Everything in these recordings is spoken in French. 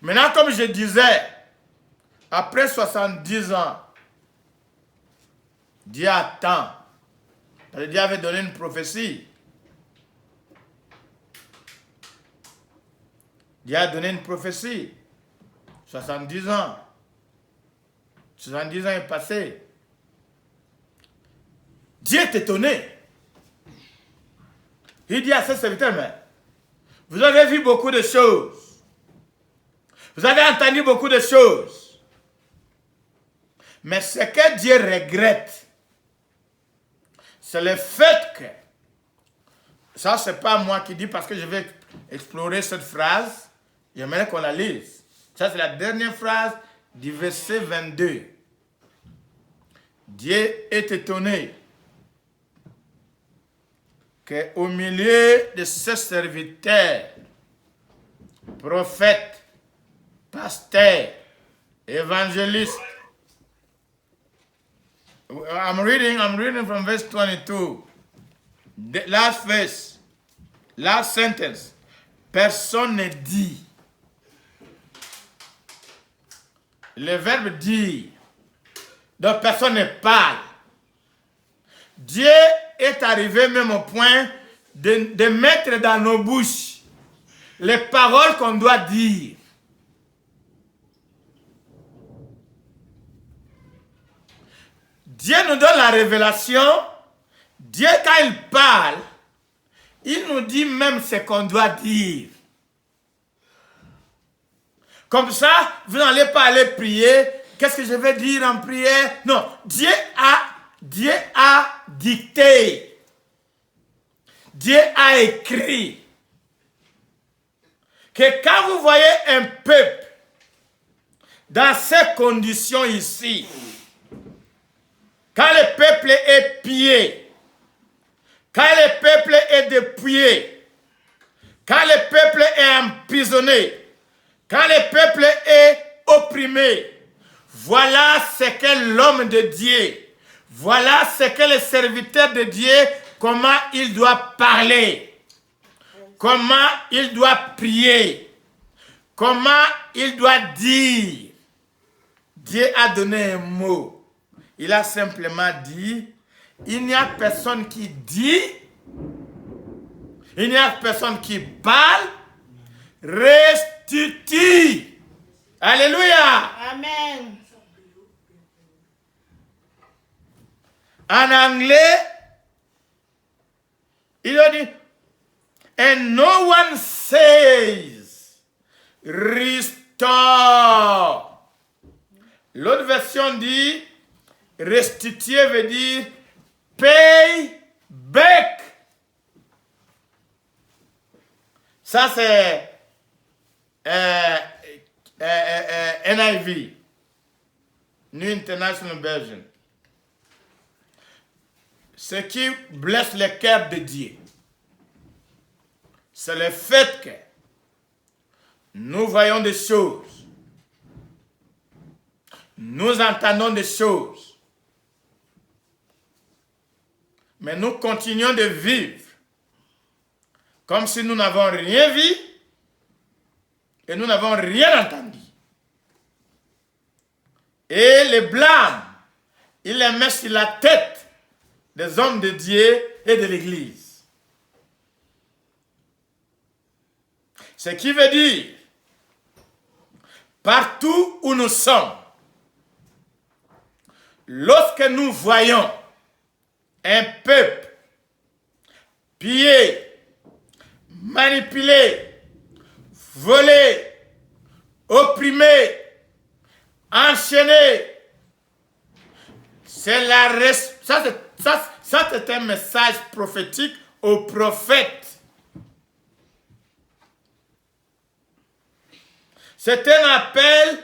Maintenant, comme je disais, après 70 ans, Dieu attend. Parce que Dieu avait donné une prophétie. Dieu a donné une prophétie. 70 ans. 70 ans est passé. Dieu est étonné. Il dit à ses serviteurs, mais vous avez vu beaucoup de choses. Vous avez entendu beaucoup de choses. Mais ce que Dieu regrette, c'est le fait que, ça c'est pas moi qui dis parce que je vais explorer cette phrase, j'aimerais qu'on la lise. Ça c'est la dernière phrase du verset 22. Dieu est étonné qu'au milieu de ses serviteurs, prophètes, pasteurs, évangélistes, I'm reading from verse 22. The last verse, last sentence. Personne ne dit. Le verbe dire. Donc personne ne parle. Dieu est arrivé même au point de mettre dans nos bouches les paroles qu'on doit dire. Dieu nous donne la révélation. Dieu, quand il parle, il nous dit même ce qu'on doit dire. Comme ça, vous n'allez pas aller prier. Qu'est-ce que je vais dire en prière? Non, Dieu a dicté. Dieu a écrit que quand vous voyez un peuple dans ces conditions ici, quand le peuple est pillé, quand le peuple est dépouillé, quand le peuple est emprisonné, quand le peuple est opprimé, voilà ce que l'homme de Dieu, voilà ce que le serviteur de Dieu, comment il doit parler, comment il doit prier, comment il doit dire. Dieu a donné un mot. Il a simplement dit, il n'y a personne qui dit, il n'y a personne qui parle, restitue. Alléluia. Amen. En anglais, il a dit, and no one says, restore. L'autre version dit, restituer veut dire pay back. Ça c'est NIV, New International Version. Ce qui blesse le cœur de Dieu, c'est le fait que nous voyons des choses, nous entendons des choses, mais nous continuons de vivre comme si nous n'avons rien vu et nous n'avons rien entendu. Et les blâmes, il les met sur la tête des hommes de Dieu et de l'Église. Ce qui veut dire, partout où nous sommes, lorsque nous voyons un peuple pillé, manipulé, volé, opprimé, enchaîné, c'est ça c'est un message prophétique aux prophètes. C'est un appel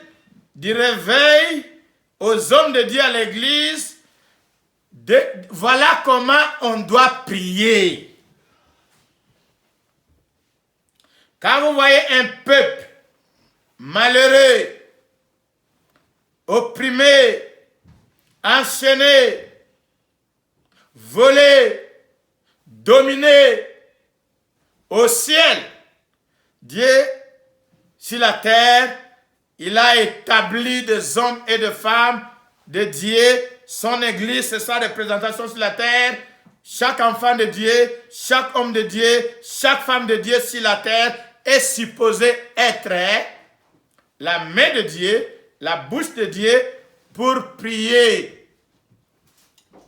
du réveil aux hommes de Dieu à l'église. Voilà comment on doit prier. Quand vous voyez un peuple malheureux, opprimé, enchaîné, volé, dominé, au ciel, Dieu sur la terre, il a établi des hommes et des femmes de Dieu. Son église, c'est sa représentation sur la terre. Chaque enfant de Dieu, chaque homme de Dieu, chaque femme de Dieu sur la terre est supposé être la main de Dieu, la bouche de Dieu pour prier.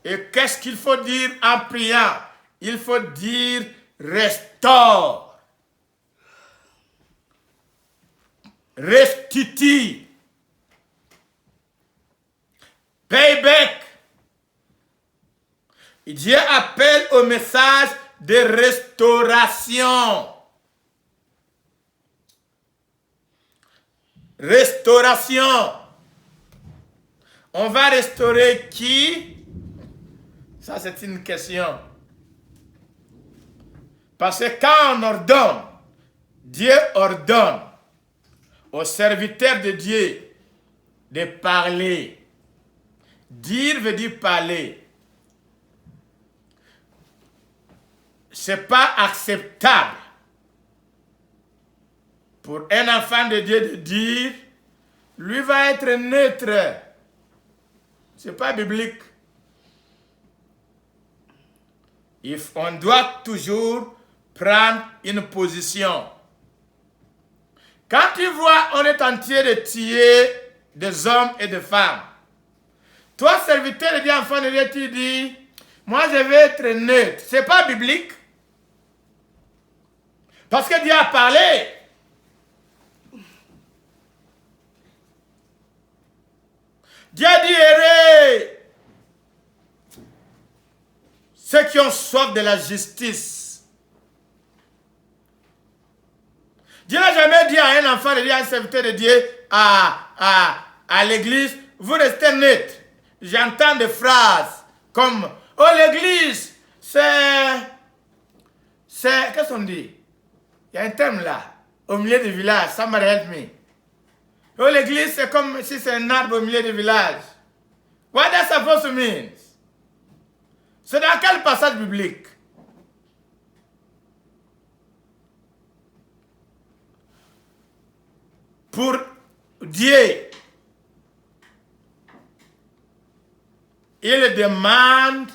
Et qu'est-ce qu'il faut dire en priant? Il faut dire restaure, restitue, payback. Dieu appelle au message de restauration. Restauration. On va restaurer qui? Ça, c'est une question. Parce que quand on ordonne, Dieu ordonne aux serviteurs de Dieu de parler. Dire veut dire parler. Ce n'est pas acceptable pour un enfant de Dieu de dire, lui va être neutre. Ce n'est pas biblique. On doit toujours prendre une position. Quand tu vois, on est en train de tuer des hommes et des femmes. Toi, serviteur de Dieu, enfant de Dieu, tu dis, moi je vais être neutre. Ce n'est pas biblique. Parce que Dieu a parlé. Dieu a dit, errez. Ceux qui ont soif de la justice. Dieu n'a jamais dit à un enfant de Dieu, à un serviteur de Dieu, à l'église, vous restez neutre. J'entends des phrases comme, oh l'église, c'est, qu'est-ce qu'on dit? Il y a un terme là, au milieu du village, somebody help me. Oh l'église, c'est comme si c'est un arbre au milieu du village. What does supposed to mean? C'est dans quel passage biblique? Pour Dieu, il demande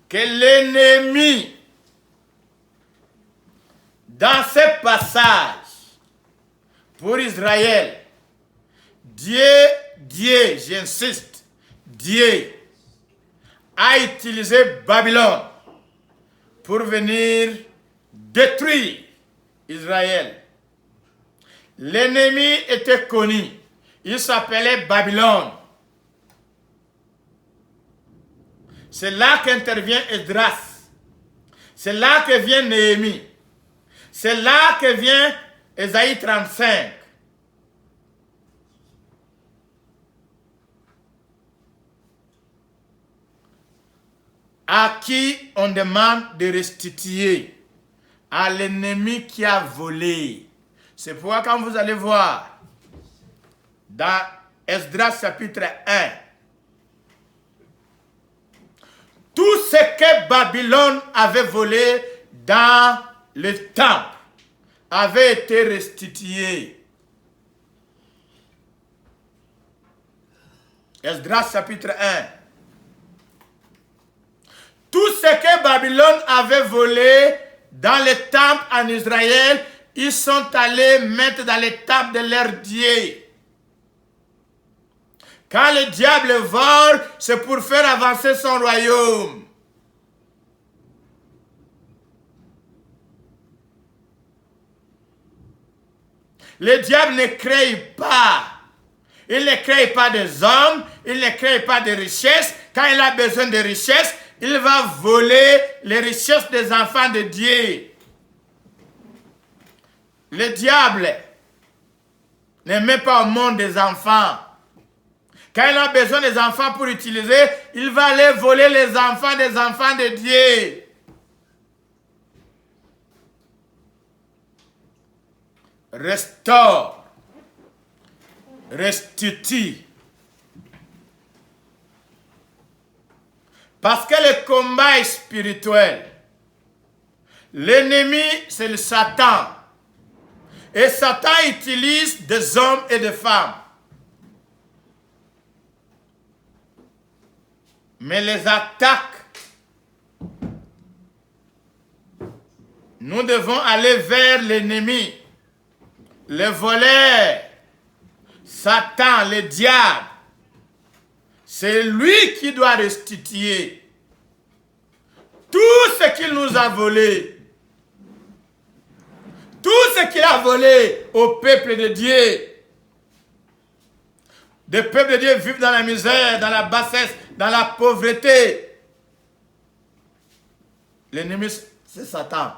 que l'ennemi, dans ce passage, pour Israël, Dieu, j'insiste, Dieu a utilisé Babylone pour venir détruire Israël. L'ennemi était connu. Il s'appelait Babylone. C'est là qu'intervient Esdras. C'est là que vient Néhémie. C'est là que vient Ésaïe 35. À qui on demande de restituer? À l'ennemi qui a volé. C'est pourquoi quand vous allez voir dans Esdras chapitre 1, tout ce que Babylone avait volé dans le temple avait été restitué. Esdras chapitre 1. Tout ce que Babylone avait volé dans le temple en Israël, ils sont allés mettre dans les temples de leur Dieu. Quand le diable vole, c'est pour faire avancer son royaume. Le diable ne crée pas. Il ne crée pas des hommes, il ne crée pas de richesses. Quand il a besoin de richesses, il va voler les richesses des enfants de Dieu. Le diable ne met pas au monde des enfants. Quand il a besoin des enfants pour utiliser, il va aller voler les enfants des enfants de Dieu. Restaure, restitue. Parce que le combat est spirituel. L'ennemi, c'est le Satan. Et Satan utilise des hommes et des femmes. Mais les attaques, nous devons aller vers l'ennemi, le voleur, Satan, le diable. C'est lui qui doit restituer tout ce qu'il nous a volé. Tout ce qu'il a volé au peuple de Dieu. Le peuple de Dieu vivent dans la misère, dans la bassesse, dans la pauvreté. L'ennemi, c'est Satan.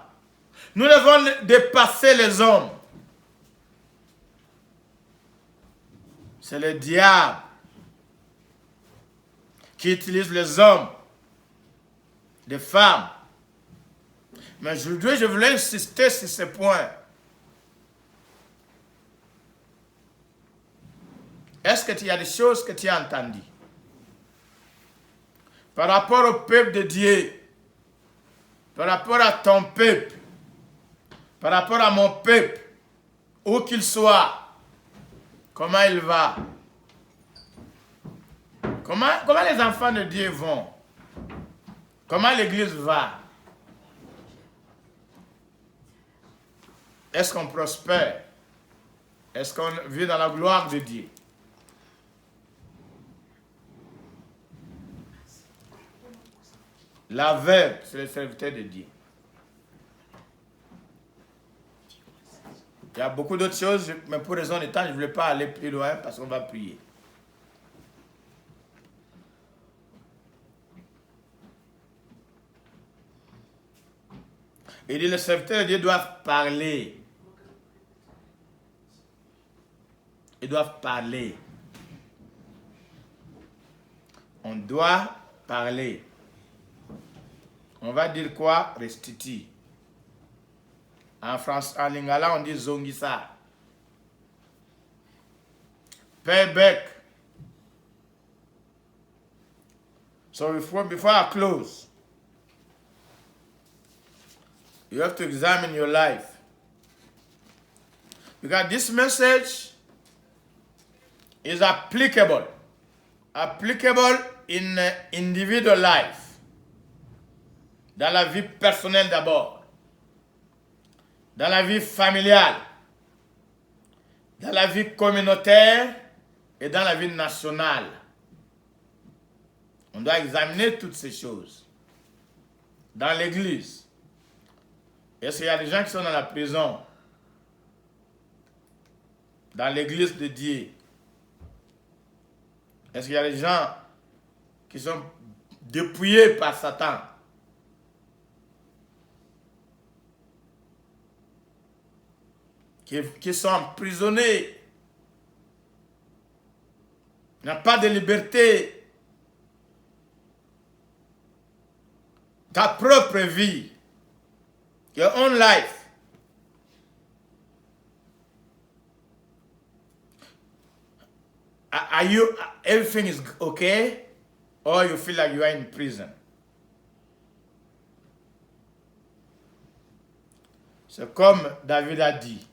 Nous devons dépasser les hommes. C'est le diable qui utilise les hommes, les femmes. Mais aujourd'hui, je voulais insister sur ce point. Est-ce qu'il y a des choses que tu as entendues par rapport au peuple de Dieu, par rapport à ton peuple, par rapport à mon peuple, où qu'il soit, comment il va? Comment les enfants de Dieu vont? Comment l'église va? Est-ce qu'on prospère? Est-ce qu'on vit dans la gloire de Dieu? L'aveugle, c'est le serviteur de Dieu. Il y a beaucoup d'autres choses, mais pour raison de temps, je ne voulais pas aller plus loin parce qu'on va prier. Il dit, le serviteur de Dieu doit parler. Ils doivent parler. On doit parler. On va dire quoi? Restitue. En France, en lingala, on dit zongisa. Payback. So before I close, you have to examine your life. Because this message is applicable. Applicable in individual life. Dans la vie personnelle d'abord. Dans la vie familiale. Dans la vie communautaire et dans la vie nationale. On doit examiner toutes ces choses. Dans l'église. Est-ce qu'il y a des gens qui sont dans la prison? Dans l'église de Dieu. Est-ce qu'il y a des gens qui sont dépouillés par Satan? Qui sont emprisonnés? N'ont pas de liberté. Ta propre vie. Your own life. Are you, everything is okay? Or you feel like you are in prison? C'est comme David a dit.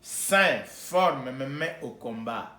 Saint, forme mes mains au combat.